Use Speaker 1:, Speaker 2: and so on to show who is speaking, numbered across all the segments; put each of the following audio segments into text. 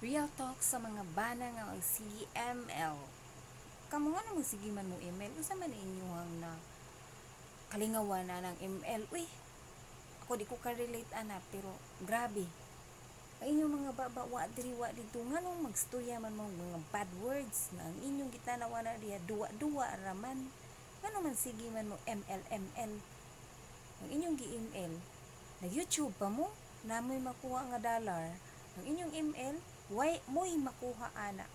Speaker 1: Real talk sa mga bana nga ang CML. Kamu nga naman sige man mo email. Usa man inyong na kalingawan na ng ML. Uy, ako di ko ka-relate ana pero grabe. Ang inyong mga baba wa diri wa dito nganong magstorya man mo mga bad words na ang inyong gitanawa na diya duwa-duwa raman. Ngano man sige man mo ML. Ang inyong gi-ML nag YouTube pa mo namoy makuha nga dollar. Ang inyong ML why mo'y makuha ana.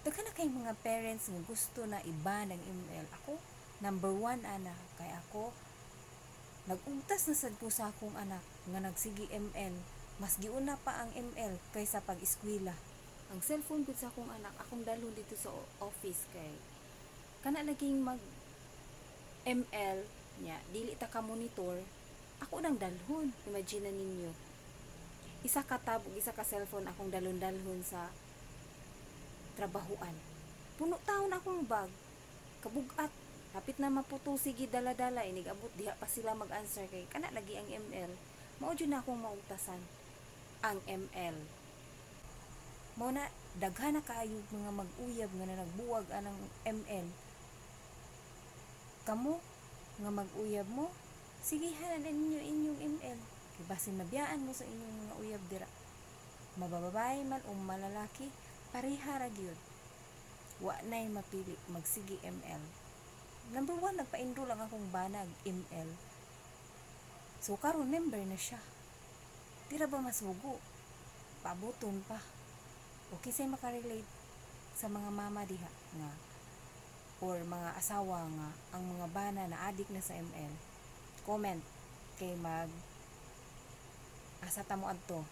Speaker 1: Daghan na kay mga parents nga gusto na iba ng ML. Ako, number 1 ana. Kay ako, nag-ugtas na sad ko sa akong anak nga nagsigi ML. Mas giuna pa ang ML kaysa pag-eskwela. Ang cellphone gud sa akong anak, akong dalhon dito sa office kay kana laging mag ML niya, dili ta ka monitor. Ako nang dalhon. Imagine na ninyo. Isa ka tab ug isa ka cellphone akong dalhon-dalhon sa trabahuan. Puno taon akong bag. Kabugat. Hapit na maputo sige dala-dala. Inigabot diha pa sila mag-answer kay kana lagi ang ML. Mao jud na akong maugtasan. Ang ML. Mao na daghan na kaayo mga mag-uyab nga na nagbuwag anang ML. Kamo nga mag-uyab mo, sige hanan ninyo inyong ML. Kay basin mabiyaan mo sa inyong mga uyab dira. Mabababae man o malalaki, pareha ra gyud. Wa nay mapili magsigi ML. Number 1 nagpa-enroll lang akong banag ML. So karon member na siya. Tira ba masugo? Pabuton pa. Okay say makarelate sa mga mama diha nga or mga asawa nga ang mga bana na adik na sa ML. Comment kay mag asa ta mo adto.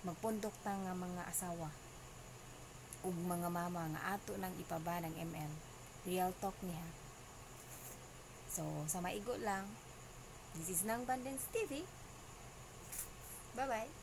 Speaker 1: Magpundok ta nga mga asawa ug mga mama nga ato nang ipaba ng ML. Real talk niya. So, sa maigo lang, this is Nang Bandens TV. Bye-bye.